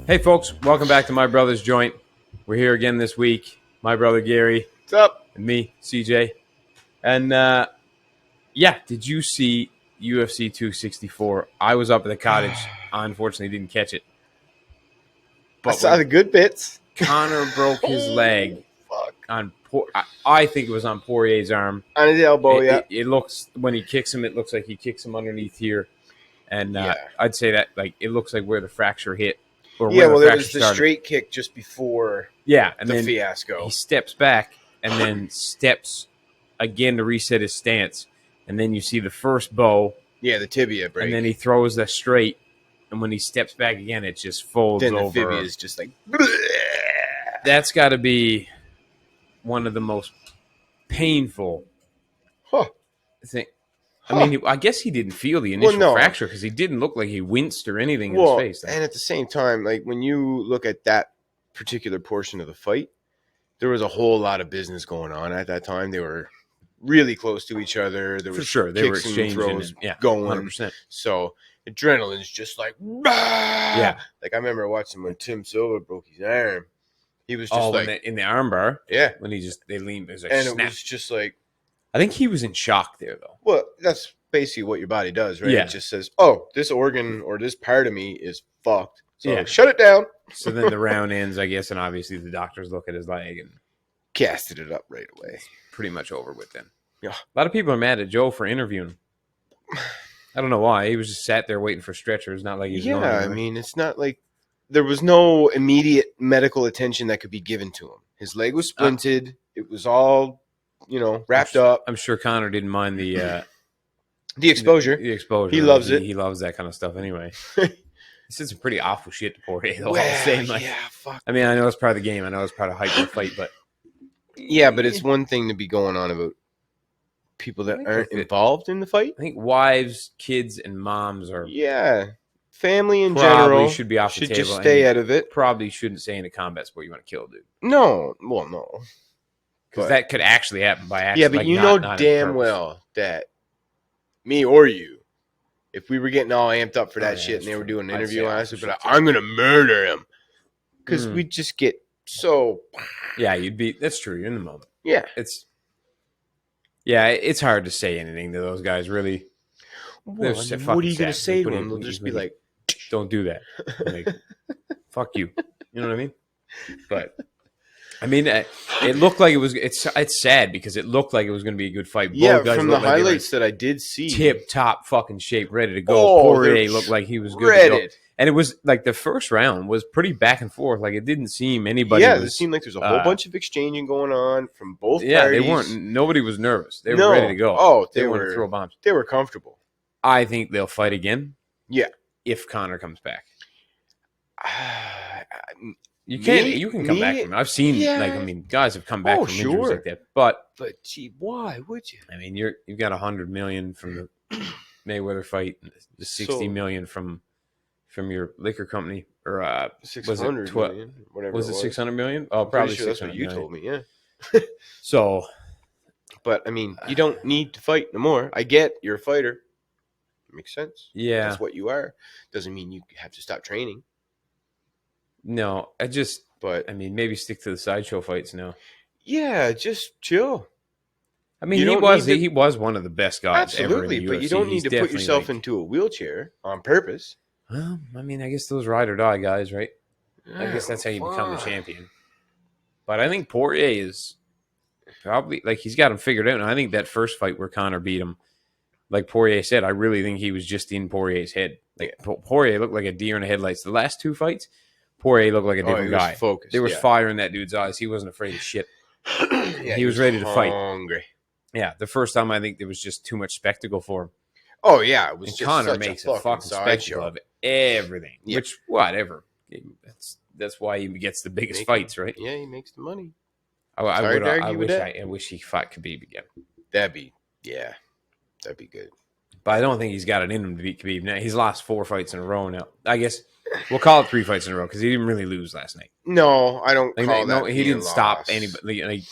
Hey, folks, welcome back to My Brother's Joint. We're here again this week. My brother Gary. What's up? And me, CJ. And did you see UFC 264? I was up at the cottage. I unfortunately didn't catch it. I But saw the good bits. Conor broke his leg Fuck. on, I think it was on Poirier's arm. On his elbow, It looks, when he kicks him, it looks like he kicks him underneath here. And I'd say that it looks like where the fracture hit. Well, it was the straight kick just before and the then fiasco. He steps back and then steps again to reset his stance. And then you see the first bow. Yeah, the tibia break. And then he throws that straight. And when he steps back again, it just folds over. Then the tibia is just like... That's got to be one of the most painful things. I mean, I guess he didn't feel the initial fracture because he didn't look like he winced or anything in his face. And at the same time, like when you look at that particular portion of the fight, there was a whole lot of business going on at that time. They were really close to each other. There was For sure. They were exchanging throws going. 100%. So adrenaline's just like, yeah. Like I remember watching when Tim Silva broke his arm. He was just in the arm bar. Yeah. When they leaned, it was and snap. It was just like, I think he was in shock there, though. Well, that's basically what your body does, right? Yeah. It just says, oh, this organ or this part of me is fucked. So shut it down. So then the round ends, I guess, and obviously the doctors look at his leg and casted it up right away. It's pretty much over with then. Yeah. A lot of people are mad at Joe for interviewing him. I don't know why. He was just sat there waiting for stretchers, not like he was going anywhere. I mean, it's not like there was no immediate medical attention that could be given to him. His leg was splinted. It was all... wrapped up. I'm sure Conor didn't mind the exposure. The exposure. He loves it. He loves that kind of stuff anyway. He said some pretty awful shit to Poirier. Fuck. I mean, I know it's part of the game. I know it's part of hype the fight, but yeah, but it's one thing to be going on about people that aren't involved in the fight. I think wives, kids, and moms are family in general should be off the table. Just stay out of it. Probably shouldn't say in a combat sport you want to kill a dude. No. Because that could actually happen by accident. Yeah, but you know damn well that me or you, if we were getting all amped up for that shit and they were doing an interview on us, we'd be like, I'm going to murder him. Because we'd just get so... Yeah, that's true. You're in the moment. Yeah. It's hard to say anything to those guys, really. Well, what are you going to say to them? They'll just be like... Don't do that. Like, fuck you. You know what I mean? But... I mean, it looked like it was. It's sad because it looked like it was going to be a good fight. Both guys from the highlights that I did see, tip top fucking shape, ready to go. Poirier looked like he was good to go. And it was like the first round was pretty back and forth. Like it didn't seem anybody. Yeah, it seemed like there's a whole bunch of exchanging going on from both parties. Yeah, they weren't. Nobody was nervous. They were ready to go. Oh, they weren't to throw bombs. They were comfortable. I think they'll fight again. Yeah, if Conor comes back. You can come back from it. I've seen guys have come back from injuries like that. But gee, why would you? I mean, you've got $100 million from the Mayweather fight, the $60 million from your liquor company, or $600 million, whatever. Was it $600 million? Oh, probably sure that's what you told me. Yeah. So, but I mean, you don't need to fight no more. I get you're a fighter. Makes sense. Yeah, that's what you are. Doesn't mean you have to stop training. No, I mean, maybe stick to the sideshow fights now. Yeah, just chill. I mean, he was one of the best guys ever in the UFC. But you don't need to put yourself into a wheelchair on purpose. Well, I mean, I guess those ride or die guys, right? I guess that's how you become the champion. But I think Poirier is probably, like, he's got him figured out. And I think that first fight where Conor beat him, like Poirier said, I really think he was just in Poirier's head. Like, Poirier looked like a deer in the headlights. The last two fights, Poirier looked like a different guy. Focused, there was fire in that dude's eyes. He wasn't afraid of shit. He was ready to fight. Yeah, the first time I think there was just too much spectacle for him. Oh yeah, it was. And just Conor makes a fucking spectacle of everything. Yeah. Which whatever. That's why he gets the biggest fights, right? Yeah, he makes the money. I wish he fought Khabib again. That'd be good. But I don't think he's got it in him to beat Khabib now. He's lost 4 fights in a row now. I guess we'll call it 3 fights in a row because he didn't really lose last night. No, I don't call that. No, he didn't stop anybody.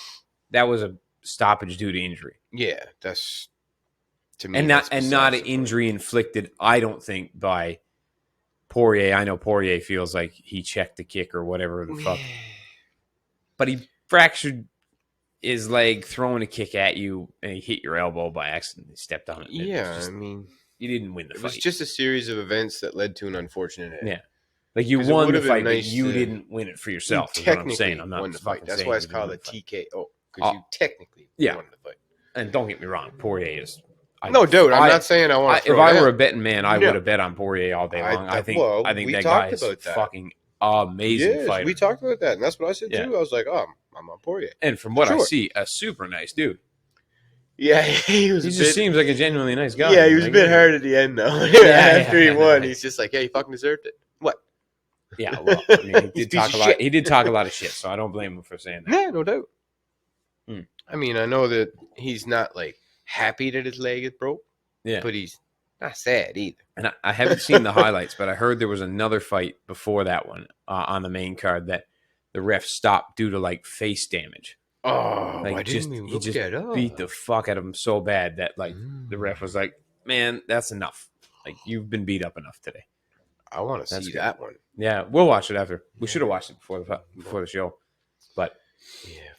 That was a stoppage due to injury. Yeah, that's to me. And not an injury inflicted, I don't think, by Poirier. I know Poirier feels like he checked the kick or whatever the fuck, but he fractured his leg throwing a kick at you, and he hit your elbow by accident. He stepped on it. Yeah, I mean, you didn't win the it fight. was just a series of events that led to an unfortunate end. Yeah. Like you won the fight, but you didn't win it for yourself. You is what I'm technically saying. I'm not won the fight. That's saying why you it's didn't called win a the fight. TKO, because you technically won the fight. And don't get me wrong, Poirier is. No doubt. I'm not saying I want to. If I were a betting man, I would have bet on Poirier all day long. I think we that talked guy is about that. Fucking amazing fighter. We talked about that, and that's what I said too. I was like, oh, I'm on Poirier. And from what I see, a super nice dude. Yeah, he just seems like a genuinely nice guy. Yeah, he was a bit hard at the end, though. After he won, he's just like, yeah, he fucking deserved it. What? Yeah, well, I mean, he did talk a lot. He did talk a lot of shit, so I don't blame him for saying that. Yeah, no doubt. I mean, I know that he's not like happy that his leg is broke. Yeah, but he's not sad either. And I haven't seen the highlights, but I heard there was another fight before that one on the main card that the ref stopped due to like face damage. Oh, like, why didn't we look that up? Beat the fuck out of him so bad that like the ref was like, "Man, that's enough. Like you've been beat up enough today." I want to see that one. Yeah, we'll watch it after. We should have watched it before the show, but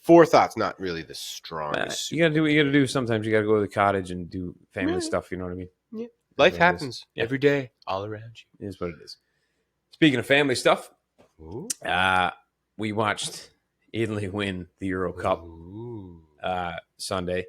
Forethought's not really the strongest. You gotta do what you gotta do. Sometimes you gotta go to the cottage and do family stuff. You know what I mean? Yeah, life happens every day, all around you. It is what it is. Speaking of family stuff, we watched Italy win the Euro Cup Sunday,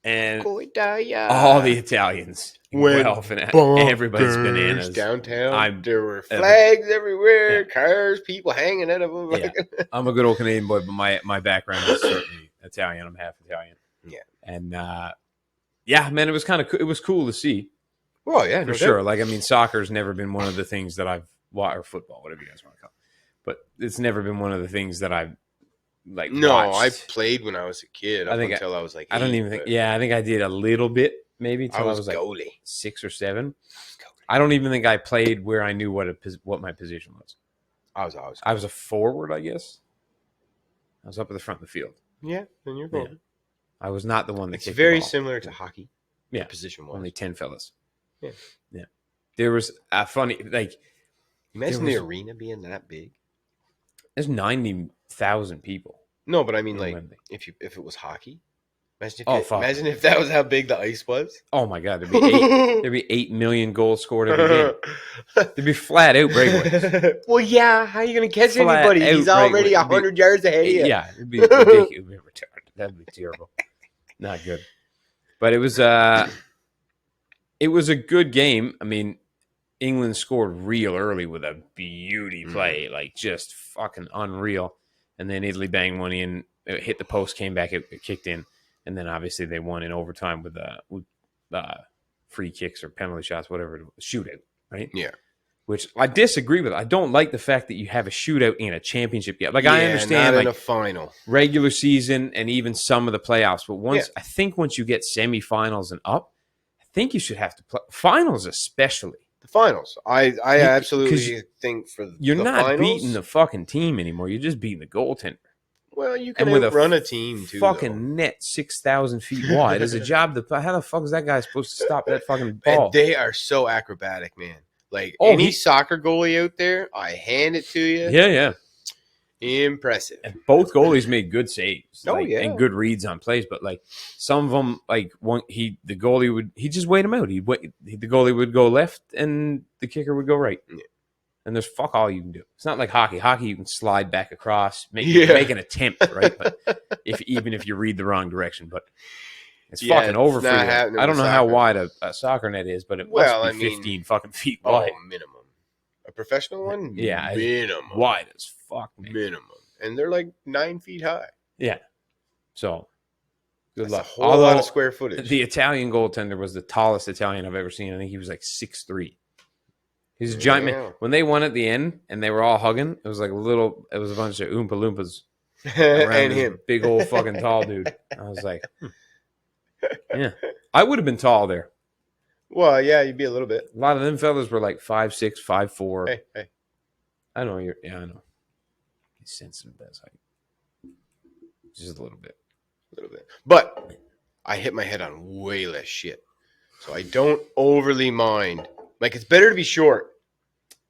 and all the Italians everybody's bananas downtown. There were flags everywhere, cars, people hanging out of them. Yeah. I'm a good old Canadian boy, but my background is certainly Italian. I'm half Italian. Yeah, and man, it was kind of it was cool to see. Well, yeah, for sure. Like, I mean, soccer's never been one of the things that I've or football, whatever you guys want to call it. But it's never been one of the things that I've like. No, watched. I played when I was a kid. Until I was like 8, I don't even think. Yeah, I think I did a little bit, maybe until I was like goalie. 6 or 7. I don't even think I played where I knew what my position was. I was a forward, I guess. I was up at the front of the field. Yeah, then you're forward. Yeah. I was not the one that. It's very similar to hockey. Yeah, position was only 10 fellas. Yeah. There was a funny Imagine the arena being that big. There's 90,000 people. No, but I mean, like, if it was hockey, imagine if that was how big the ice was. Oh my God, there'd be 8 million goals scored every game. There'd be flat out breakaways. Well, yeah, how are you gonna catch anybody? He's already 100 yards ahead of you. Yeah, it'd be ridiculous. It'd be retarded. That'd be terrible. Not good. But it was a good game. I mean, England scored real early with a beauty play, like just fucking unreal. And then Italy banged one in, it hit the post, came back, it kicked in, and then obviously they won in overtime with free kicks or penalty shots, whatever it was, shootout, right? Yeah. Which I disagree with. I don't like the fact that you have a shootout in a championship yet. Like, I understand, not in a final, regular season, and even some of the playoffs. But I think once you get semifinals and up, I think you should have to play finals, especially the finals. I absolutely think you're not beating the fucking team anymore. You're just beating the goaltender. Well, you can run a team too. Fucking net 6,000 feet wide is a job. How the fuck is that guy supposed to stop that fucking ball? And they are so acrobatic, man. Like, any soccer goalie out there, I hand it to you. Yeah. Impressive. And both goalies made good saves. Oh, yeah. And good reads on plays. But, like, some of them, like, the goalie would just wait him out. The goalie would go left and the kicker would go right. Yeah. And there's fuck all you can do. It's not like hockey. Hockey, you can slide back across, make an attempt, right? But even if you read the wrong direction. But it's fucking over for you. I don't know how wide a soccer net is, but it must be 15 fucking feet wide. Oh, minimum. A professional one? Yeah. Minimum. Wide as fuck, man. Minimum. And they're like 9 feet high. Yeah. So, good luck. A whole lot of square footage. The Italian goaltender was the tallest Italian I've ever seen. I think he was like 6'3". He's a giant man. When they won at the end and they were all hugging, it was like it was a bunch of Oompa Loompas and him. Big old fucking tall dude. I was like, yeah. I would have been tall there. Well, yeah, you'd be a little bit. A lot of them fellas were like 5'6", 5'4". Hey. I know I know. He's sensitive as height. Just a little bit. But I hit my head on way less shit. So I don't overly mind. Like, it's better to be short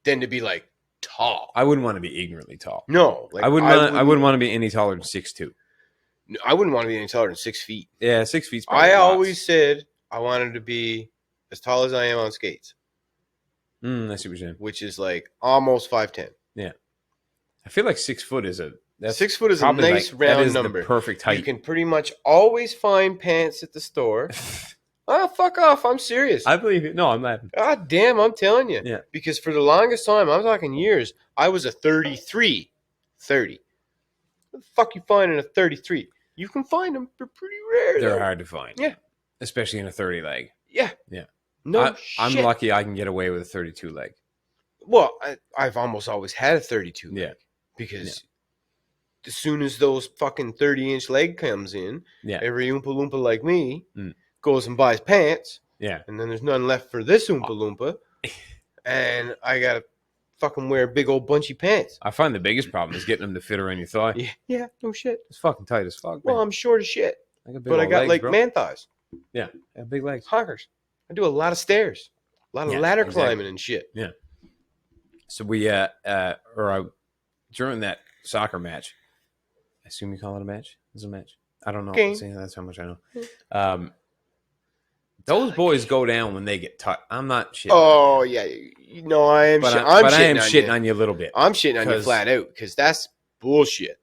than to be like tall. I wouldn't want to be ignorantly tall. No, like I wouldn't want to be any taller than 6'2". I wouldn't want to be any taller than 6 feet. Yeah, 6 feet's I always said I wanted to be as tall as I am on skates. I see what you're saying. Which is like almost 5'10". Yeah, I feel like 6 foot is 6 foot is a nice round number. The perfect height. You can pretty much always find pants at the store. Oh, fuck off! I'm serious. I believe you. No, I'm laughing. God damn, I'm telling you. Yeah. Because for the longest time, I'm talking years, I was a 33. 30. What the fuck you find in a 33? You can find them. They're pretty rare. They're hard to find. Yeah. Especially in a 30 leg. Yeah. Yeah. No I'm shit. lucky I can get away with a 32 leg. Well, I've almost always had a 32 leg. Yeah. Because as soon as those fucking 30-inch leg comes in, every Oompa Loompa like me goes and buys pants. Yeah. And then there's none left for this Oompa Loompa. And I got to fucking wear big old bunchy pants. I find the biggest problem is getting them to fit around your thigh. Yeah, no shit. It's fucking tight as fuck, man. Well, I'm short as shit. But I got legs, like bro. man thighs. Yeah, I have big legs. Honkers. I do a lot of stairs. A lot of ladder climbing and shit. Yeah. So we, during that soccer match, I assume you call it a match? It's a match. I don't know. Game. See, that's how much I know. Those boys go down when they get touched. I'm not shitting. Oh, yeah. No, I am but I am shitting on you a little bit. I'm shitting on you flat out because that's bullshit.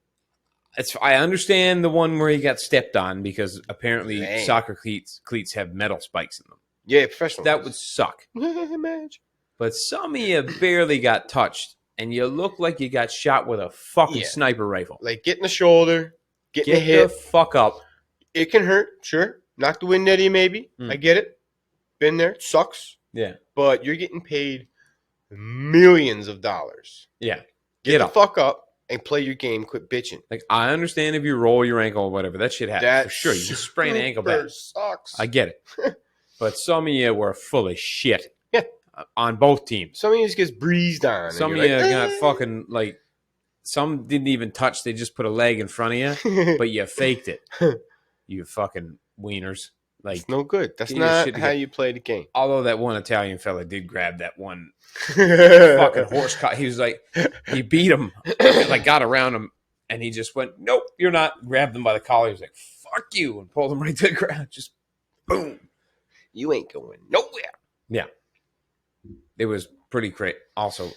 I understand the one where he got stepped on because apparently soccer cleats have metal spikes in them. Yeah, professional. That would suck. Match. But some of you barely got touched, and you look like you got shot with a fucking sniper rifle. Like getting the shoulder, getting the hip. Get the fuck up. It can hurt, sure. Knock the wind out of you, maybe. I get it. Been there. It sucks. Yeah. But you're getting paid millions of dollars. Yeah. Get the fuck up and play your game. Quit bitching. Like, I understand if you roll your ankle or whatever. That shit happens. For sure. You just sprain an ankle back. Sucks. I get it. But some of you were full of shit. Yeah. On both teams. Some of you just gets breezed on. Some of you got fucking, like, some didn't even touch. They just put a leg in front of you. But you faked it. You fucking wieners. Like, it's no good. That's not how you play the game. Although that one Italian fella did grab that one fucking horse cut. He was like, he beat him, like got around him, and he just went, nope, you're not. Grabbed him by the collar. He was like, fuck you, and pulled him right to the ground. Just boom. You ain't going nowhere. Yeah. It was pretty great. Also,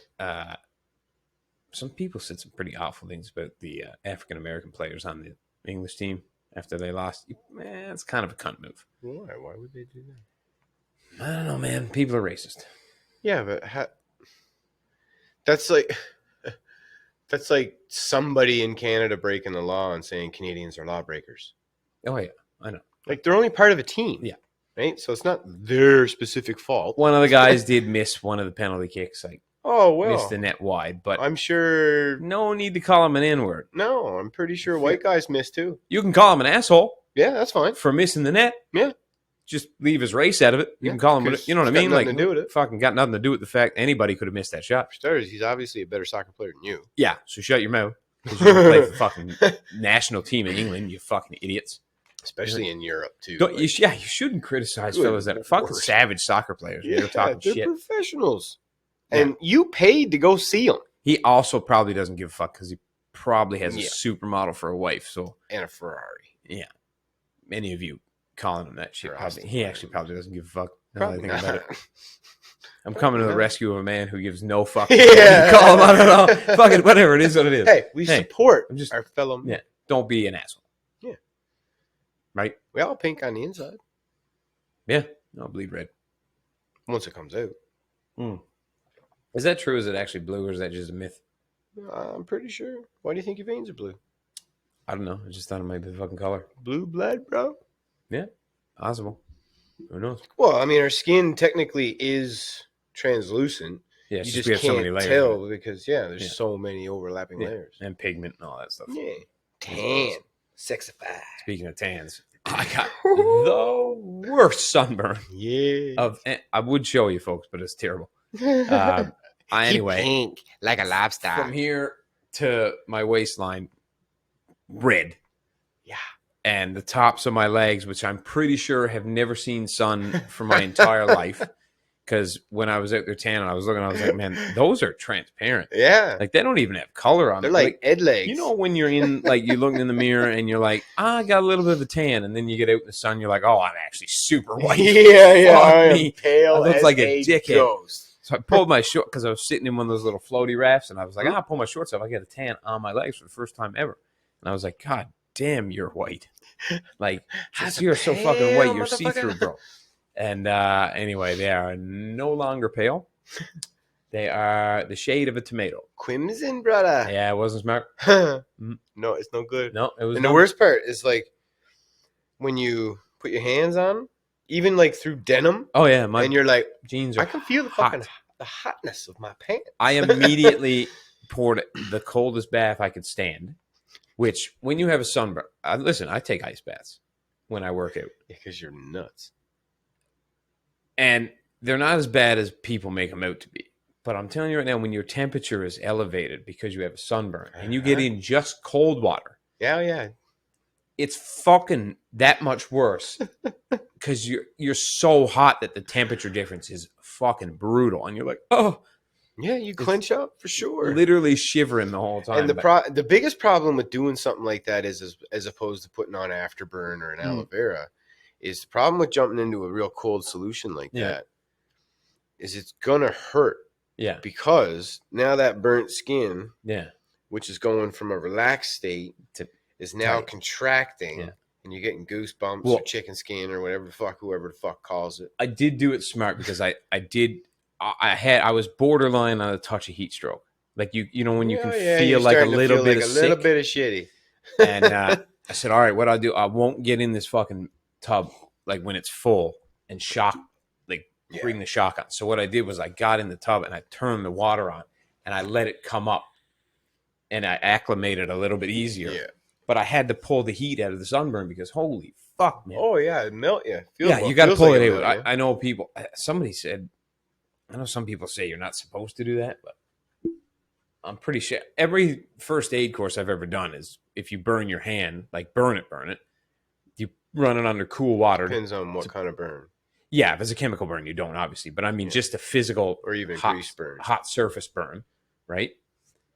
some people said some pretty awful things about the African-American players on the English team. After they lost, man, it's kind of a cunt move. Why? Why would they do that? I don't know, man. People are racist. Yeah, but that's like somebody in Canada breaking the law and saying Canadians are lawbreakers. Oh yeah, I know. Like they're only part of a team. Yeah. Right? So it's not their specific fault. One of the guys did miss one of the penalty kicks. Like, missed the net wide, but I'm sure no need to call him an N-word. No, I'm pretty sure white guys miss too. You can call him an asshole. Yeah, that's fine. For missing the net. Yeah. Just leave his race out of it. You can call him, you know what I mean? Like, to do with it. Fucking got nothing to do with the fact anybody could have missed that shot. For starters, he's obviously a better soccer player than you. Yeah, so shut your mouth. Because you don't play for the fucking national team in England, you fucking idiots. Especially in Europe, too. You shouldn't criticize fellas that are fucking savage soccer players. Yeah, they're talking they're shit. Professionals. And you paid to go see them. He also probably doesn't give a fuck because he probably has a supermodel for a wife. And a Ferrari. Yeah. Many of you calling him that shit. He actually probably doesn't give a fuck. Probably think about it. I'm coming to the rescue of a man who gives no fuck. Yeah. Call him, I don't know. Fuck it, whatever. It is what it is. Hey, we support our fellow men. Yeah. Don't be an asshole. Yeah. Right? We all pink on the inside. Yeah. I'll bleed red. Once it comes out. Is that true? Is it actually blue or is that just a myth? I'm pretty sure. Why do you think your veins are blue? I don't know. I just thought it might be the fucking color. Blue blood, bro? Yeah. Possible. Who knows? Well, I mean, our skin technically is translucent. Yeah, you just can't so many layers tell because, there's so many overlapping layers. And pigment and all that stuff. Yeah. Tan. Sexified. Speaking of tans, I got the worst sunburn. Yeah. I would show you folks, but it's terrible. Anyway. Pink, like a lobster. From here to my waistline, red. Yeah. And the tops of my legs, which I'm pretty sure have never seen sun for my entire life, because when I was out there tanning, I was looking. I was like, man, those are transparent. Yeah, Like they don't even have color on they're them. like egg legs. You know when you're in, like you're looking in the mirror and you're like, I got a little bit of a tan, and then you get out in the sun, you're like, oh, I'm actually super white. Yeah, I am me. pale I look as like a dickhead. ghost. So I pulled my short because I was sitting in one of those little floaty rafts, and I was like, I'll pull my shorts off. I get a tan on my legs for the first time ever, and I was like, God damn, you're white. Like you're so fucking white, you're see through, bro. And anyway, they are no longer pale. They are the shade of a tomato. Crimson, brother. Yeah, it wasn't smart. No, it's no good. No, it was. And the worst part is like when you put your hands on, even like through denim. Oh yeah, my and you're like, jeans are. I can feel the fucking the hotness of my pants. I immediately poured the coldest bath I could stand. Which, when you have a sunburn, listen, I take ice baths when I work out because you're nuts. And they're not as bad as people make them out to be. But I'm telling you right now, when your temperature is elevated because you have a sunburn and you get in just cold water. Yeah. It's fucking that much worse because you're so hot that the temperature difference is fucking brutal. And you're like, oh. Yeah, you clench up for sure. Literally shivering the whole time. And the biggest problem with doing something like that is as opposed to putting on afterburn or an aloe vera, is the problem with jumping into a real cold solution like that is it's gonna hurt. Yeah. Because now that burnt skin, which is going from a relaxed state is now contracting. Yeah. And you're getting goosebumps or chicken skin or whoever the fuck calls it. I did do it smart because I was borderline on a touch of heat stroke. Like you know when you can feel like a little bit of shitty. And I said, all right, what I'll do, I won't get in this fucking tub like when it's full and bring the shock on. So what I did was I got in the tub and I turned the water on and I let it come up and I acclimated a little bit easier. Yeah. But I had to pull the heat out of the sunburn because holy fuck, man. Oh yeah, it melt you. You got to pull it out. I know people. Somebody said, I know some people say you're not supposed to do that, but I'm pretty sure every first aid course I've ever done is if you burn your hand, like burn it, you run it under cool water. Depends on what kind of burn. Yeah, if it's a chemical burn, you don't obviously, but I mean just a physical or even grease burn, hot surface burn, right?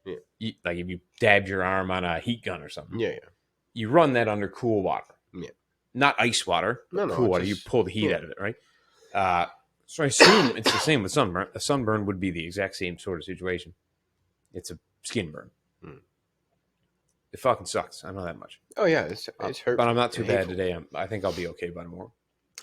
Yeah, like if you dabbed your arm on a heat gun or something. Yeah. You run that under cool water. Yeah. Not ice water. No, cool water. You pull the heat out of it, right? So I assume it's the same with sunburn. A sunburn would be the exact same sort of situation. It's a skin burn. It fucking sucks. I know that much. Oh yeah, it's hurt. But I'm not too bad today. I think I'll be okay by tomorrow.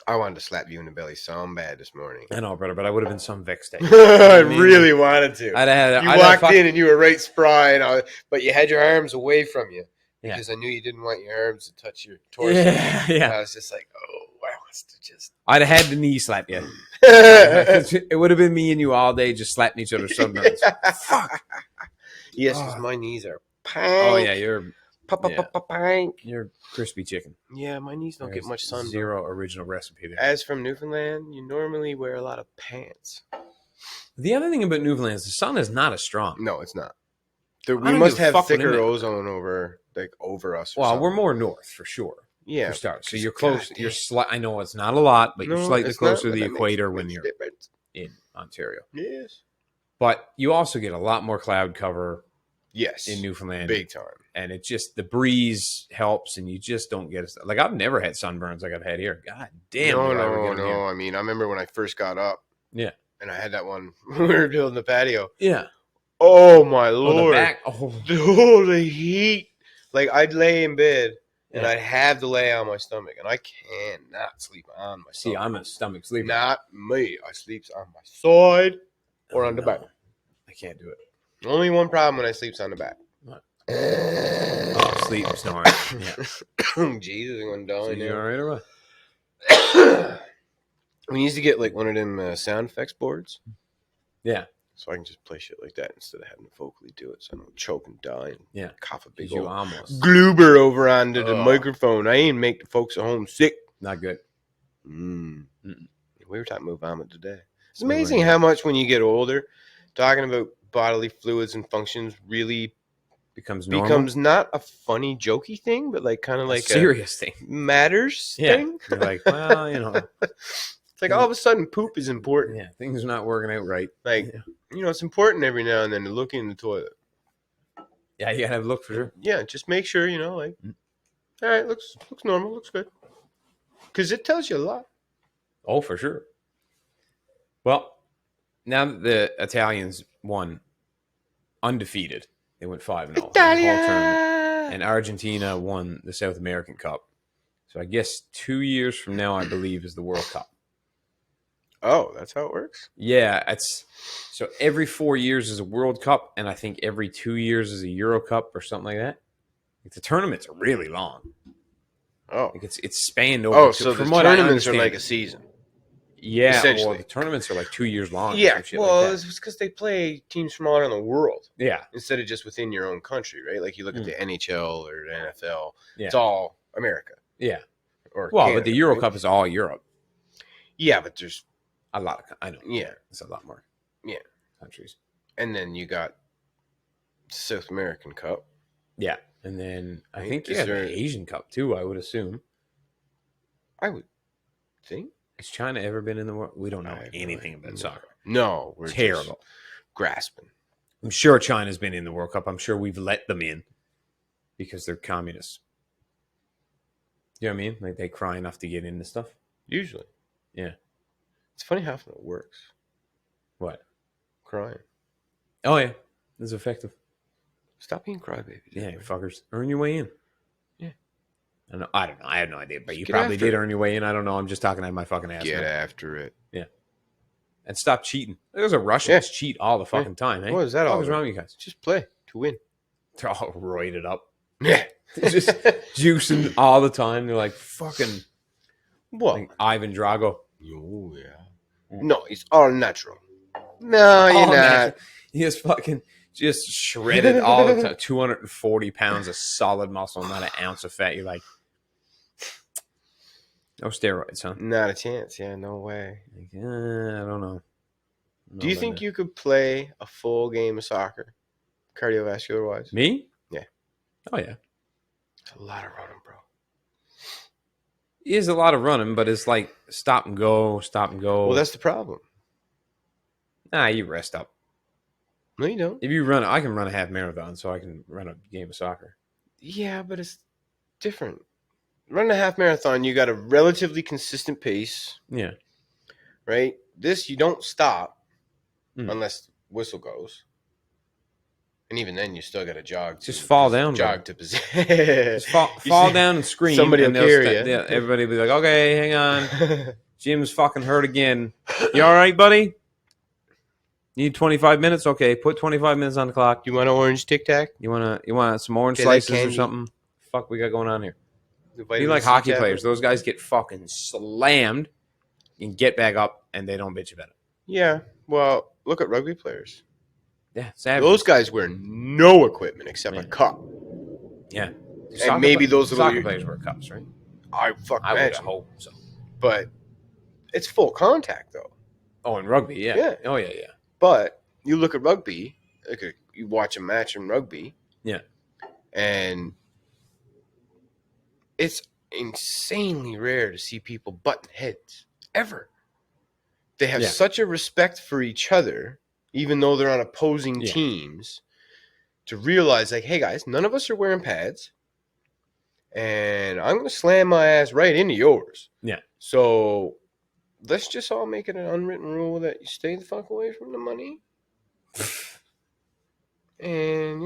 I wanted to slap you in the belly so bad this morning. I know, brother, but I would have been some vexed. I really wanted to. You walked in and you were right spry, but you had your arms away from you because I knew you didn't want your arms to touch your torso. Yeah. I was just like, oh, I want to just. I'd have had the knee slap you. It would have been me and you all day just slapping each other's sunburns. Fuck. Yes, because my knees are pank. Oh yeah, you're pank. You're crispy chicken. Yeah, my knees don't get much sun. Zero original recipe there. As from Newfoundland, you normally wear a lot of pants. The other thing about Newfoundland is the sun is not as strong. No, it's not. We must have thicker ozone over us. Well, we're more north for sure. Yeah, for starters. So you're close. You're I know it's not a lot, but you're slightly closer to the equator when you're in Ontario. Yes, but you also get a lot more cloud cover. Yes, in Newfoundland, big time. And it just the breeze helps, and you just don't get it. Like I've never had sunburns like I've had here. God damn. No. I mean, I remember when I first got up. Yeah. And I had that one when we were building the patio. Yeah. Oh my lord. The back. The heat. Like I'd lay in bed and I'd have to lay on my stomach, and I cannot sleep on my stomach. See, I'm a stomach sleeper. Not me. I sleeps on my side or on the back. I can't do it. Only one problem when I sleeps on the back. What? Sleep snoring. Yeah. Jesus, I'm dying. You all right or what? We used to get like one of them sound effects boards. Yeah. So I can just play shit like that instead of having to vocally do it. So I don't choke and die and cough a big old gloober over onto the microphone. I ain't make the folks at home sick. Not good. We were talking about vomit today. It's amazing how much when you get older, talking about bodily fluids and functions really becomes not a funny, jokey thing, but like kind of like a serious thing. Matters thing. You're like, well, It's like all of a sudden poop is important. Yeah, things are not working out right. Like, it's important every now and then to look in the toilet. Yeah, you gotta have a look for sure. Yeah, just make sure, all right, looks normal, looks good. Because it tells you a lot. Oh, for sure. Well, now that the Italians won undefeated, they went 5-0 in the whole tournament, and Argentina won the South American Cup. So I guess 2 years from now, I believe, is the World Cup. Oh, that's how it works? Yeah, so every 4 years is a World Cup, and I think every 2 years is a Euro Cup or something like that. Like, the tournaments are really long. Oh, like it's spanned over. Oh, so the tournaments are like a season. Yeah, well, the tournaments are like 2 years long. Yeah, well, it's because they play teams from all around the world. Yeah, instead of just within your own country, right? Like you look at the NHL or the NFL, yeah. It's all America. Yeah, or well, Canada, but the Euro right? Cup is all Europe. Yeah, but there's a lot of I know. Yeah, it's a lot more. Yeah, countries. And then you got South American Cup. Yeah, and then I think the Asian Cup too. I would assume. I would think. Has China ever been in the world? We don't know anything about soccer. No, we're terrible. Just grasping. I'm sure China's been in the World Cup. I'm sure we've let them in because they're communists. You know what I mean? Like they cry enough to get into stuff. Usually. Yeah. It's funny how often it works. What? Crying. Oh yeah, it's effective. Stop being crybabies. Yeah, you fuckers. Earn your way in. Yeah. I don't know. I have no idea, but you probably did earn your way in. I don't know. I'm just talking out of my fucking ass. Get after it. Yeah. And stop cheating. There's a Russians cheat all the fucking time, eh? What is that all? What's wrong with you guys? Just play to win. They're all roided up. Yeah. Just juicing all the time. They're like fucking like Ivan Drago. Oh, yeah. No, it's all natural. No, you're not. Natural. He is fucking just shredded all the time. 240 pounds of solid muscle, not an ounce of fat. You're like, no steroids, huh? Not a chance. Yeah, no way. Like, I don't know. Do you think you could play a full game of soccer, cardiovascular wise? Me? Yeah. Oh, yeah. It's a lot of running, bro. It is a lot of running, but it's like stop and go, stop and go. Well, that's the problem. Nah, you rest up. No, you don't. If you run, I can run a half marathon, so I can run a game of soccer. Yeah, but it's different. Running a half marathon, you got a relatively consistent pace. Yeah. Right? This, you don't stop unless the whistle goes. And even then, you still got to jog. Just fall down. Jog to position. Just fall down and scream. Somebody will carry you. Everybody will be like, okay, hang on. Jim's fucking hurt again. You all right, buddy? Need 25 minutes? Okay, put 25 minutes on the clock. You want an orange Tic Tac? You want some orange slices or something? Fuck, we got going on here. Be like hockey players. Those guys get fucking slammed and get back up, and they don't bitch about it. Yeah. Well, look at rugby players. Yeah, savage. Those guys wear no equipment except a cup. Yeah. And maybe those soccer players wear cups, right? I would hope so. But it's full contact, though. Oh, in rugby, yeah. Oh, yeah. But you look at rugby, you watch a match in rugby. Yeah. And it's insanely rare to see people button heads, ever. They have such a respect for each other, even though they're on opposing teams, to realize, like, hey, guys, none of us are wearing pads, and I'm going to slam my ass right into yours. Yeah. So let's just all make it an unwritten rule that you stay the fuck away from the money. And,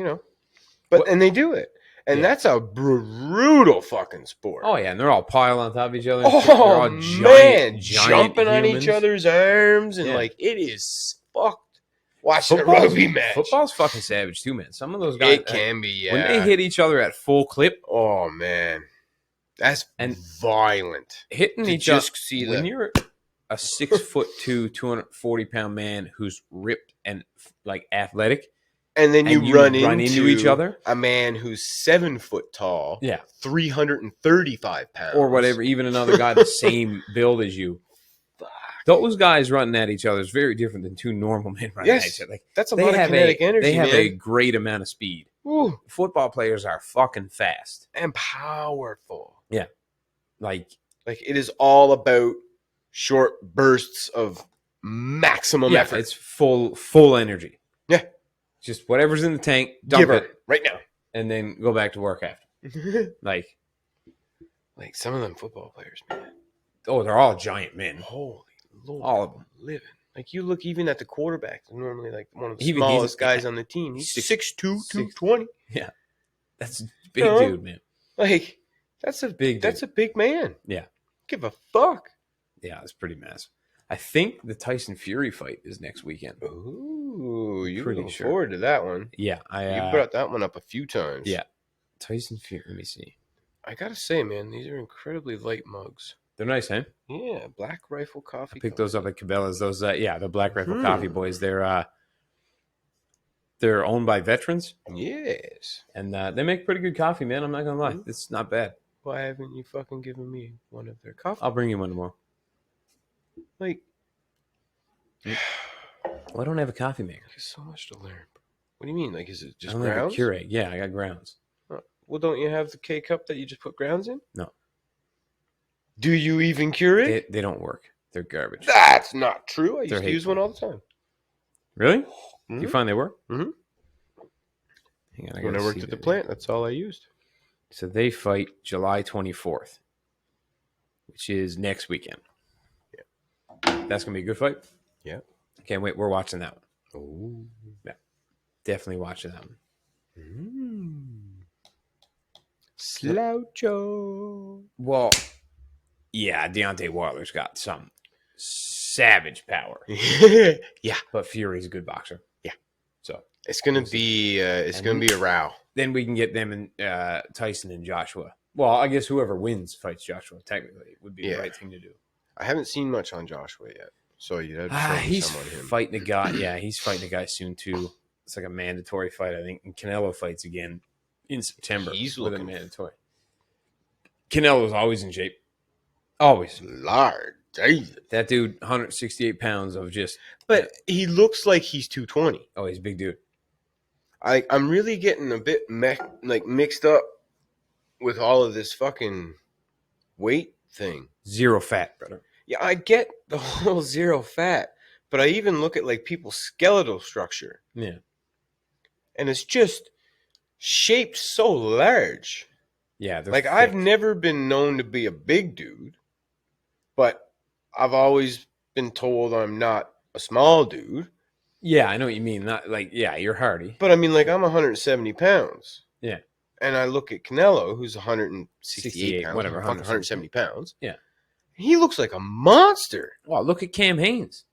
and they do it. And that's a brutal fucking sport. Oh, yeah, and they're all piled on top of each other. Oh, man, jumping on each other's arms, and, like, it is fucked watching a rugby match. Football's fucking savage, too, man. Some of those guys... It can be, yeah. When they hit each other at full clip... Oh, man. That's violent. Hitting each other... When you're a 6'2", 240-pound man who's ripped and, like, athletic... And then you run into each other. A man who's 7 foot tall, 335 pounds, or whatever. Even another guy the same build as you. Fuck. Those guys running at each other is very different than two normal men running at each other. Like, that's a lot of kinetic energy. They have a great amount of speed. Ooh. Football players are fucking fast and powerful. Yeah, like it is all about short bursts of maximum effort. It's full energy. Yeah. Just whatever's in the tank, dump it right now. And then go back to work after. like some of them football players, man. Oh, they're all giant men. Holy Lord. All of them. Living. Like, you look even at the quarterback, normally like one of the smallest guys on the team. He's 6'2", 220. Yeah. That's a big dude, man. Like, that's a big man. Yeah. Give a fuck. Yeah, it's pretty massive. I think the Tyson Fury fight is next weekend. Ooh, you're looking forward to that one. Yeah. You brought that one up a few times. Yeah. Tyson Fury, let me see. I gotta say, man, these are incredibly light mugs. They're nice, huh? Yeah, Black Rifle Coffee. I picked those up at Cabela's. Those, the Black Rifle Coffee Boys. They're owned by veterans. Yes, and they make pretty good coffee, man. I'm not gonna lie, it's not bad. Why haven't you fucking given me one of their coffee? I'll bring you one tomorrow. Like, well, I don't have a coffee maker. There's so much to learn. What do you mean? Like, is it just I don't grounds? Have a Keurig. Yeah, I got grounds. Well, don't you have the K cup that you just put grounds in? No. Do you even Keurig? They don't work. They're garbage. That's not true. I used to use one all the time. Really? Mm-hmm. You find they work? Mm-hmm. Hang on, when I worked at the plant, that's all I used. So they fight July 24th, which is next weekend. Yeah. That's going to be a good fight? Yeah. Can't wait. We're watching that one. Oh. Yeah. Definitely watching that one. Sloucho. Well, yeah, Deontay Wilder's got some savage power. Yeah. But Fury's a good boxer. Yeah. So it's gonna be a row. Then we can get them and Tyson and Joshua. Well, I guess whoever wins fights Joshua. Technically, would be the right thing to do. I haven't seen much on Joshua yet, so you'd have to show me he's some on him. Fighting a guy. Yeah, he's fighting a guy soon too. It's like a mandatory fight, I think. And Canelo fights again in September. He's with looking a mandatory. Canelo's always in shape. Always. Lord, Jesus. That dude, 168 pounds of just. But he looks like he's 220. Oh, he's a big dude. I'm really getting a bit mixed up with all of this fucking weight thing. Zero fat, brother. Yeah, I get the whole zero fat, but I even look at like people's skeletal structure. Yeah. And it's just shaped so large. Yeah. Like, thick. I've never been known to be a big dude, but I've always been told I'm not a small dude. Yeah, I know what you mean. Not like, yeah, you're hardy. But I mean, like, I'm 170 pounds. Yeah. And I look at Canelo, who's 168 pounds, whatever, 170 pounds. Yeah. He looks like a monster. Wow, look at Cam Haynes.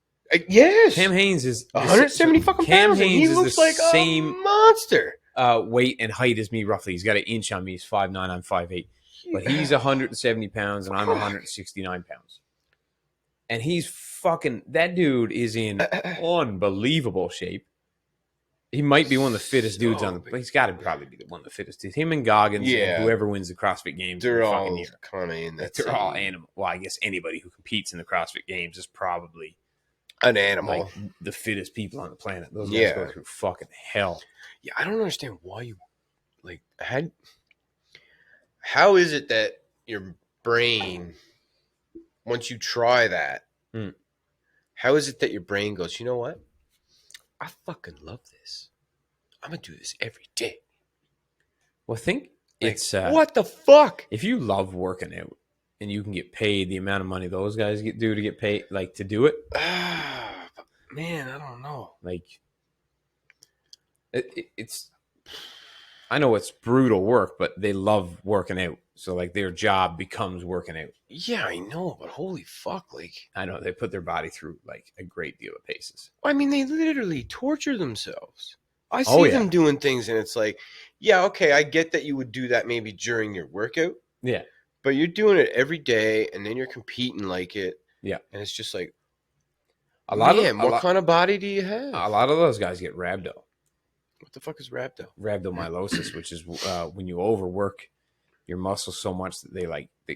Yes. Cam Haynes is 170 fucking pounds. Haynes he looks like a monster. Weight and height as me, roughly. He's got an inch on me. He's 5'9", I'm 5'8". But he's 170 pounds, and I'm 169 pounds. And he's fucking... That dude is in unbelievable shape. He might be one of the fittest dudes on the... He's got to probably be one of the fittest dudes. Him and Goggins, and whoever wins the CrossFit Games. They're all kind of in that. They're all animal. Well, I guess anybody who competes in the CrossFit Games is probably... an animal. Like the fittest people on the planet. Those guys go through fucking hell. Yeah, I don't understand why you... Like, how is it that your brain... Once you try that, how is it that your brain goes, you know what? I fucking love this. I'm going to do this every day. Well, I think it's... what the fuck? If you love working out and you can get paid the amount of money those guys do to get paid, like, to do it... man, I don't know. Like, it's... I know it's brutal work, but they love working out. So, like, their job becomes working out. Yeah, I know, but holy fuck, like... I know, they put their body through, like, a great deal of paces. I mean, they literally torture themselves. I see them doing things, and it's like, yeah, okay, I get that you would do that maybe during your workout. Yeah. But you're doing it every day, and then you're competing like it. Yeah. And it's just like, what kind of body do you have? A lot of those guys get rhabdo. What the fuck is rhabdo? Rhabdomyolysis, which is when you overwork your muscles so much that they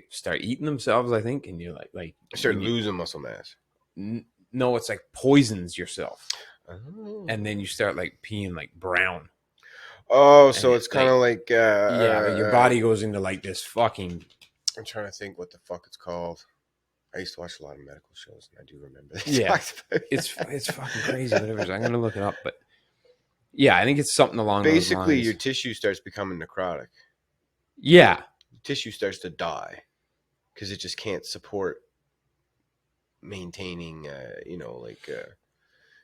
start eating themselves, I think, and you're like start losing muscle mass. No, it's like poisons yourself. Oh. And then you start like peeing like brown. Oh, so it's kind of like your body goes into like this fucking... I'm trying to think what the fuck it's called. I used to watch a lot of medical shows, and I do remember this. Yeah, it's fucking crazy. Whatever. I'm gonna look it up, but yeah, I think it's something along those lines. Basically, your tissue starts becoming necrotic. Yeah, Your tissue starts to die because it just can't support maintaining,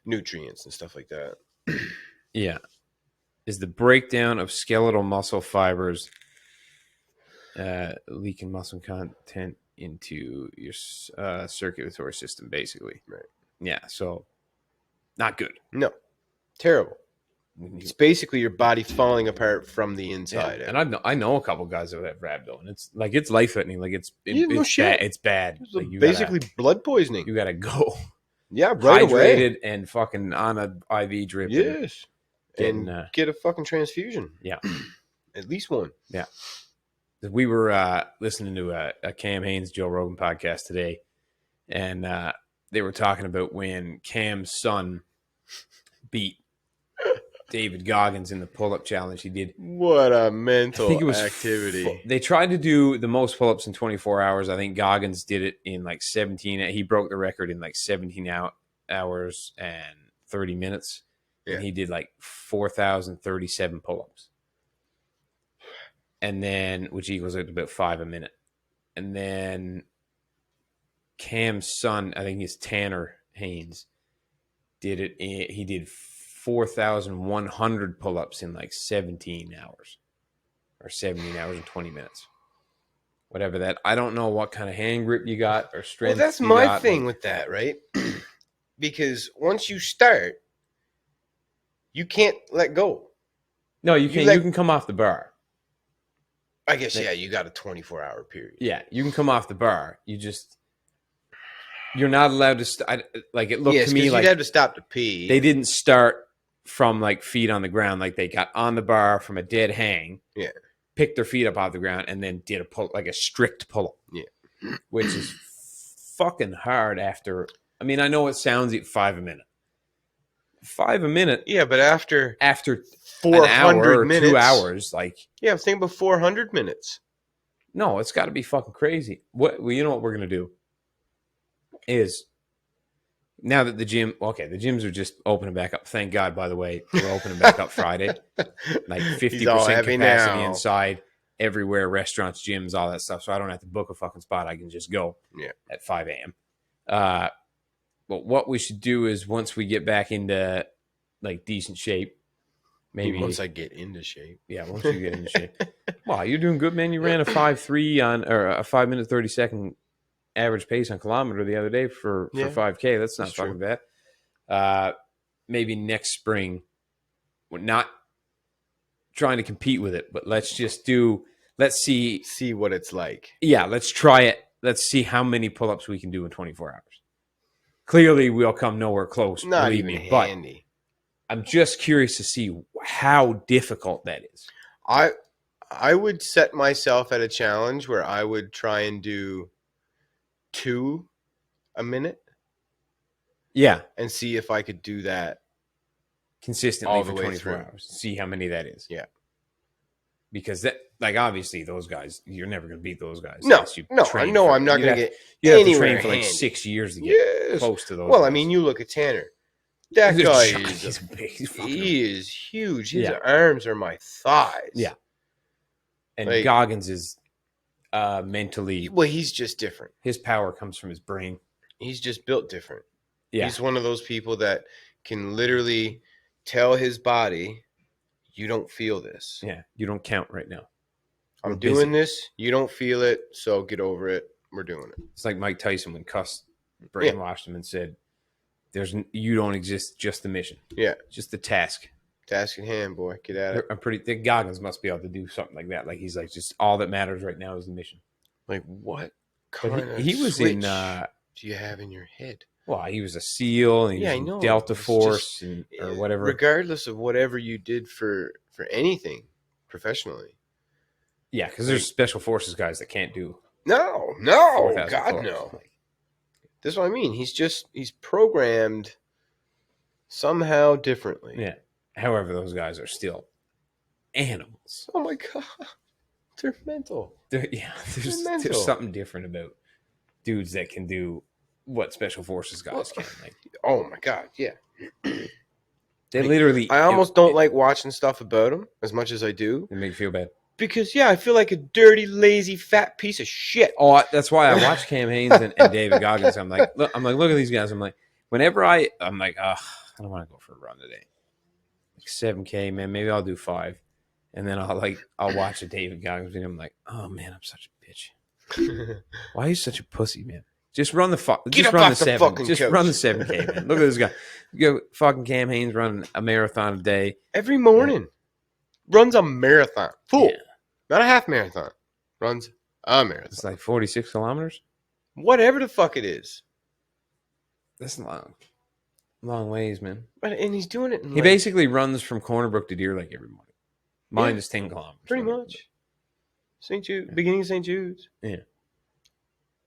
nutrients and stuff like that. yeah. Is the breakdown of skeletal muscle fibers leaking muscle content into your circulatory system, basically. Right. Yeah, so not good. No, terrible. It's basically your body falling apart from the inside. Yeah. And I know a couple guys that have rhabdo, and it's like it's life threatening. Like it's bad. It's bad. Like basically blood poisoning. You gotta go. Yeah, right away. Hydrated and fucking on an IV drip. Yes, and get a fucking transfusion. Yeah, at least one. Yeah. We were listening to a Cam Hanes, Joe Rogan podcast today, and they were talking about when Cam's son beat David Goggins in the pull-up challenge he did. What a mental activity. They tried to do the most pull-ups in 24 hours. I think Goggins did it in like 17. He broke the record in like 17 hours and 30 minutes. Yeah. And he did like 4,037 pull-ups. And then, which equals about 5 a minute. And then Cam's son, I think it's Tanner Haynes, did it. He did 4,100 pull-ups in like 17 hours or 17 hours and 20 minutes. Whatever that. I don't know what kind of hand grip you got or strength. Well, that's my thing with that, right? Because once you start, you can't let go. No, you can. You can come off the bar. I guess, yeah, you got a 24-hour period. Yeah, you can come off the bar. You're not allowed to like it looked to me like you'd have to stop to pee. They didn't start from like feet on the ground. Like they got on the bar from a dead hang. Yeah. Picked their feet up off the ground and then did a pull, like a strict pull-up. Yeah. Which is fucking hard after. I mean, I know it sounds like 5 a minute. 5 a minute. Yeah, but after 400 minutes, 2 hours, like. Yeah, I'm thinking about 400 minutes. No, it's got to be fucking crazy. Well, you know what we're gonna do is now that the gyms are just opening back up. Thank God, by the way, they're opening back up Friday. Like 50% capacity now. Inside, everywhere, restaurants, gyms, all that stuff. So I don't have to book a fucking spot. I can just go at 5 a.m. But what we should do is once we get back into like decent shape, maybe once I get into shape. Yeah, once you get into shape. Wow, you're doing good, man. You ran a 5:3 or a 5 minute 30-second average pace on kilometer the other day for 5K. That's not fucking bad. Maybe next spring, we're not trying to compete with it, but let's see what it's like. Yeah, let's try it. Let's see how many pull-ups we can do in 24 hours. Clearly, we'll come nowhere close. Not even handy. But I'm just curious to see how difficult that is. I would set myself at a challenge where I would try and do 2 a minute. Yeah. And see if I could do that consistently for 24 hours. See how many that is. Yeah. Because that, like, obviously those guys, you're never going to beat those guys. No, I'm not going to get you have to train for like 6 years to get close to those guys. I mean, you look at Tanner. That guy is big. He is huge. His arms are my thighs. Yeah. And like, Goggins is mentally... Well, he's just different. His power comes from his brain. He's just built different. Yeah. He's one of those people that can literally tell his body, you don't feel this. Yeah, you don't count right now. I'm doing this. You don't feel it, so get over it. We're doing it. It's like Mike Tyson when Cuss brainwashed him and said, you don't exist, just the mission. Yeah. Just the task. Task in hand, boy. Get at it. I'm pretty think Goggins must be able to do something like that. Like he's like, just all that matters right now is the mission. Like what kind of he was in do you have in your head? Well, he was a SEAL and he was in Delta Force or whatever. Regardless of whatever you did for anything professionally. Yeah, because there's special forces guys that can't do. No, God, no. That's what I mean. He's programmed somehow differently. Yeah. However, those guys are still animals. Oh my God. They're mental. There's something different about dudes that can do what special forces guys can. Like, oh my god, yeah. They literally. I almost don't like watching stuff about them as much as I do. It makes me feel bad. Because, I feel like a dirty, lazy, fat piece of shit. Oh, that's why I watch Cam Hanes and David Goggins. I'm like, look at these guys. I'm like, whenever I'm like, I don't want to go for a run today. Like 7K, man. Maybe I'll do 5. And then I'll watch a David Goggins video. I'm like, oh man, I'm such a bitch. Why are you such a pussy, man? Just run the 7. Just run the 7K, man. Look at this guy. You go fucking Cam Hanes running a marathon a day every morning. Runs a marathon. Full. Yeah. Not a half marathon. Runs a marathon. It's like 46 kilometers. Whatever the fuck it is. That's long ways, man. And he's doing it. He basically runs from Corner Brook to Deer Lake every morning. Mine is 10 kilometers. Pretty much. St. Jude, beginning of St. Jude's. Yeah.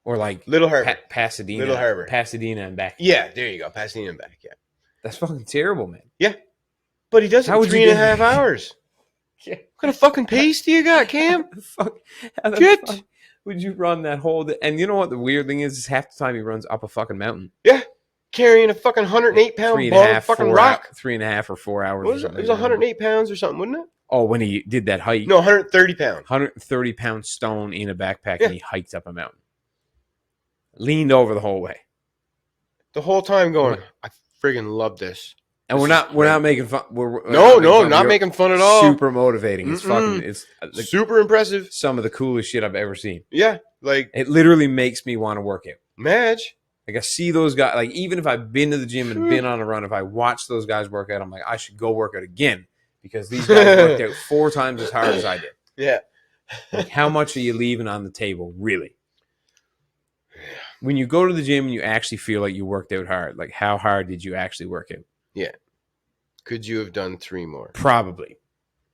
Or like Little Harbor. Pasadena. Little Harbor. Pasadena and back. Yeah, there you go. Pasadena and back, yeah. That's fucking terrible, man. Yeah. But he does it in 3.5 hours. Yeah. What kind of fucking pace do you got, Cam? How the fuck would you run that whole day? And you know what the weird thing is half the time he runs up a fucking mountain. Yeah. Carrying a fucking 108-pound ball of fucking rock. 3.5 or 4 hours. What was it? It was 108 pounds or something, wasn't it? Oh, when he did that hike. No, 130 pounds. 130-pound stone in a backpack, and he hiked up a mountain. Leaned over the whole way. The whole time going, I friggin' love this. And we're not making fun. Not making fun at all. Super motivating. It's it's like super impressive. Some of the coolest shit I've ever seen. Yeah, like it literally makes me want to work out. Madge. Like I see those guys. Like even if I've been to the gym and been on a run, if I watch those guys work out, I'm like, I should go work out again because these guys worked out 4 times as hard as I did. Yeah. Like how much are you leaving on the table, really? When you go to the gym and you actually feel like you worked out hard, like how hard did you actually work out? Yeah. Could you have done 3 more? Probably.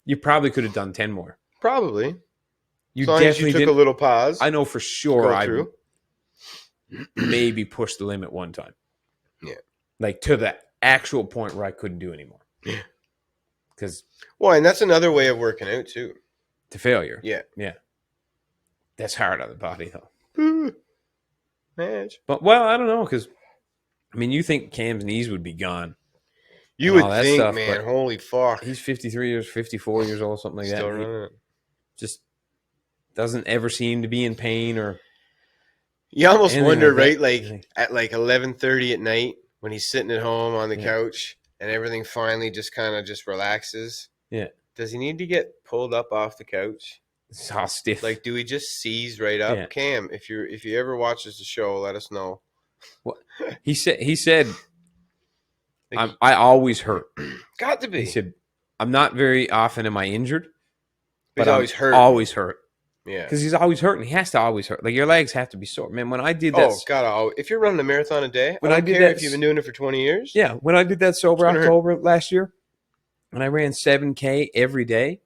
You probably could have done 10 more. Probably. You definitely took a little pause. I know for sure I maybe pushed the limit one time. Yeah. Like to the actual point where I couldn't do anymore. Yeah. Well, and that's another way of working out too. To failure. Yeah. Yeah. That's hard on the body though. Madge. But I don't know because I mean you think Cam's knees would be gone. You would think, man, holy fuck. He's 54 years old, something like Still that. Running. Just doesn't ever seem to be in pain or. You almost wonder, right? Like at 11:30 at night when he's sitting at home on the couch and everything finally just kind of just relaxes. Yeah. Does he need to get pulled up off the couch? It's all stiff. Like, do we just seize right up? Yeah. Cam, if you ever watches the show, let us know. What he said. I always hurt. Got to be. He said, I'm not very often am I injured, but I'm always hurt. Always hurt. Yeah. Because he's always hurting. He has to always hurt. Like your legs have to be sore. Man, when I did that. Oh, God. If you're running a marathon a day, when I don't care if you've been doing it for 20 years. Yeah. When I did that sober October last year, and I ran 7K every day,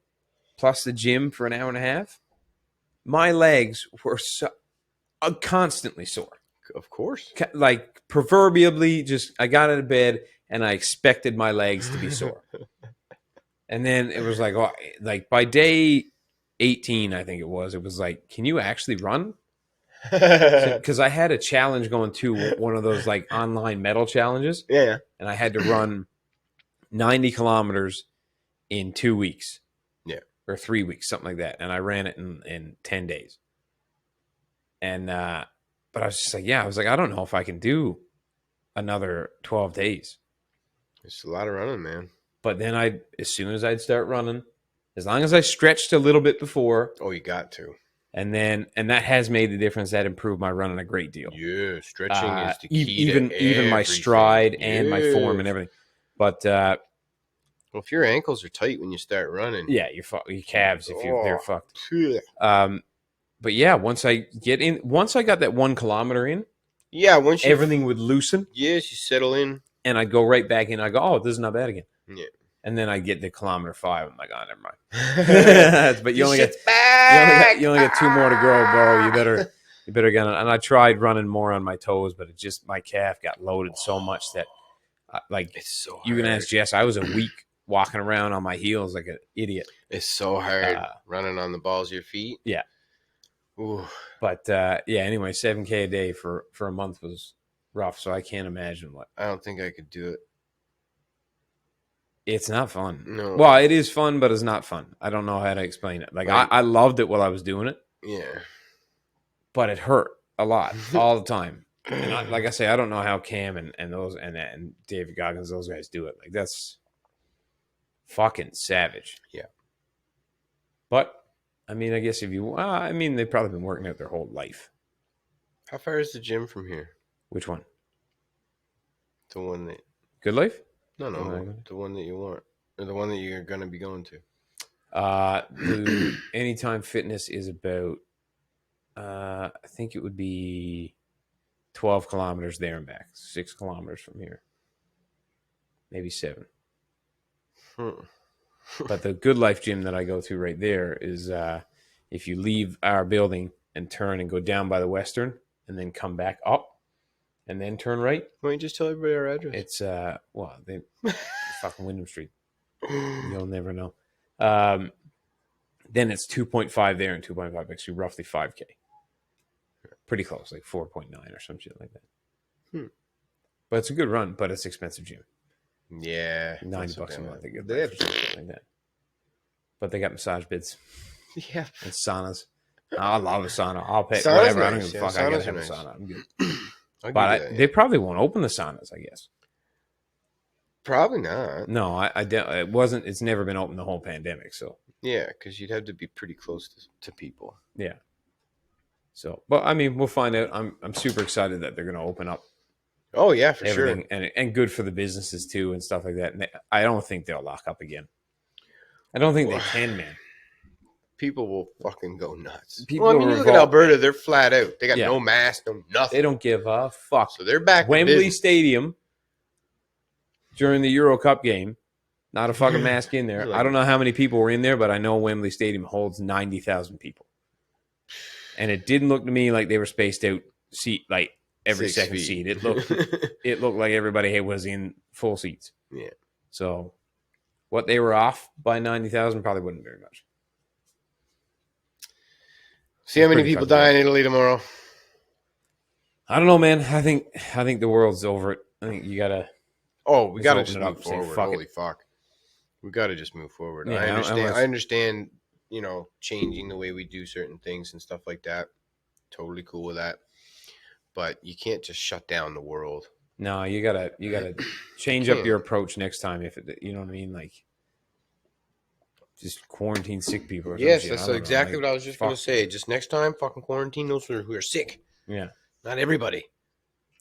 plus the gym for an hour and a half, my legs were constantly sore. Of course. Like proverbially, just I got out of bed and I expected my legs to be sore. And then it was like, by day 18, I think it was like, can you actually run? Because I had a challenge going to one of those like online medal challenges. Yeah. And I had to run 90 kilometers in 2 weeks. Yeah. Or 3 weeks, something like that. And I ran it in 10 days. And, but I was just like, I don't know if I can do another 12 days. It's a lot of running, man. But then as soon as I'd start running, as long as I stretched a little bit before. Oh, you got to. And that has made the difference. That improved my running a great deal. Yeah, stretching is the key even my stride and my form and everything. But well, if your ankles are tight when you start running, yeah, your calves they're fucked. But yeah, once I got that 1 kilometer in, everything would loosen. Yes, you settle in. And I'd go right back in. I go, oh, this is not bad again. Yeah. And then I get to kilometer 5. I'm like, oh, never mind. But you only got 2 more to go, bro. You better get on. And I tried running more on my toes, but my calf got loaded so much that it's so hard. You can ask Jess. I was a week walking around on my heels like an idiot. It's so hard running on the balls of your feet. Yeah. Ooh. But anyway, $7K a day for a month was rough. So I can't imagine what. I don't think I could do it. It's not fun. No. Well, it is fun, but it's not fun. I don't know how to explain it. Like I loved it while I was doing it. Yeah. But it hurt a lot all the time. And like I say, I don't know how Cam and those and David Goggins, those guys do it. Like that's fucking savage. Yeah. But I mean, I guess if you, they've probably been working out their whole life. How far is the gym from here? Which one? The one that. Good Life? No, the one that you want, or the one that you're gonna be going to. The Anytime Fitness is about, I think it would be 12 kilometers there and back, 6 kilometers from here, maybe 7. But the Good Life gym that I go to right there is if you leave our building and turn and go down by the Western and then come back up and then turn right. Why don't you just tell everybody our address? It's fucking Wyndham Street. You'll never know. Then it's 2.5 there and 2.5 makes you roughly 5K. Pretty close, like 4.9 or some shit like that. But it's a good run, but it's expensive gym. Yeah, $90 a month. They have something like that. But they got massage beds. Yeah, and saunas. I love a sauna. I'll pay Sauna's whatever. Nice. I don't give a fuck. I gotta have a sauna. I'm good. But they probably won't open the saunas, I guess. Probably not. No, it wasn't. It's never been open the whole pandemic. So yeah, because you'd have to be pretty close to people. Yeah. So, but I mean, we'll find out. I'm super excited that they're going to open up. Oh yeah, for everything. Sure, and good for the businesses too and stuff like that. And I don't think they'll lock up again. I don't think they can, man. People will fucking go nuts. Well, I mean, you look at Alberta; they're flat out. They got no mask, no nothing. They don't give a fuck. So they're back. Wembley Stadium during the Euro Cup game, not a fucking mask in there. I don't know how many people were in there, but I know Wembley Stadium holds 90,000 people, and it didn't look to me like they were spaced out like every 6 second feet. seat. It looked like everybody was in full seats. Yeah. So what they were off by 90,000 probably wouldn't very much. See how many people die in Italy tomorrow? I don't know, man. I think the world's over it. I think you gotta. Oh, we gotta just move forward. Holy fuck, we gotta just move forward. Yeah, I understand. You know, changing the way we do certain things and stuff like that. Totally cool with that. But you can't just shut down the world. No, you gotta change up your approach next time. If you know what I mean, like. Just quarantine sick people. Or yes, that's exactly what I was just going to say. Just next time, fucking quarantine those who are sick. Yeah. Not everybody.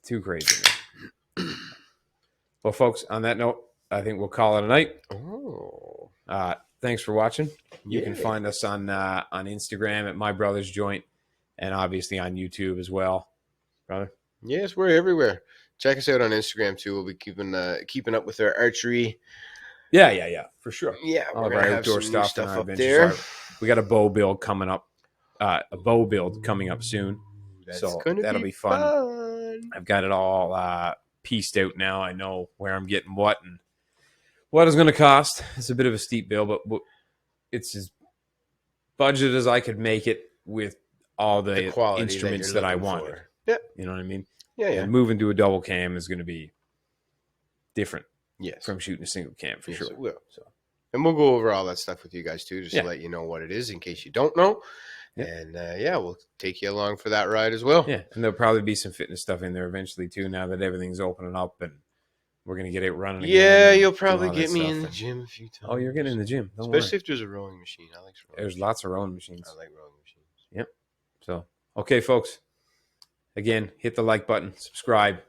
Too crazy. Well, folks, on that note, I think we'll call it a night. Oh. Thanks for watching. You can find us on Instagram at My Brother's Joint and obviously on YouTube as well. Brother? Yes, we're everywhere. Check us out on Instagram, too. We'll be keeping up with our archery. Yeah, for sure. Yeah, all of our outdoor stuff up there. We got a bow build coming up. Coming up soon. So that'll be fun. I've got it all pieced out now. I know where I'm getting what and what it's going to cost. It's a bit of a steep bill, but it's as budget as I could make it with all the instruments that I wanted. Yeah, you know what I mean. Yeah. And moving to a double cam is going to be different. Yes. From shooting a single cam for sure. It will. So, and we'll go over all that stuff with you guys too, just to let you know what it is in case you don't know. Yep. And we'll take you along for that ride as well. Yeah, and there'll probably be some fitness stuff in there eventually too. Now that everything's opening up and we're gonna get it running. Yeah, you'll probably get me in the gym a few times. Oh, you're getting in the gym, especially if there's a rowing machine. I like rowing. There's lots of rowing machines. I like rowing machines. Yep. So, okay, folks. Again, hit the like button, subscribe.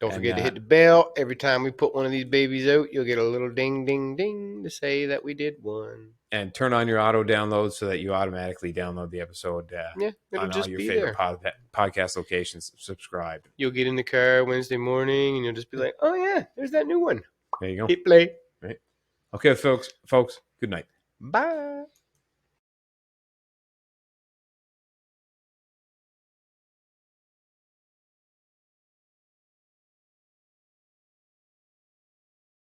Don't forget to hit the bell. Every time we put one of these babies out, you'll get a little ding, ding, ding to say that we did one. And turn on your auto download so that you automatically download the episode it'll on just all your be favorite podcast locations. Subscribe. You'll get in the car Wednesday morning and you'll just be like, oh, yeah, there's that new one. There you go. Hit play. Right. Okay, folks, good night. Bye.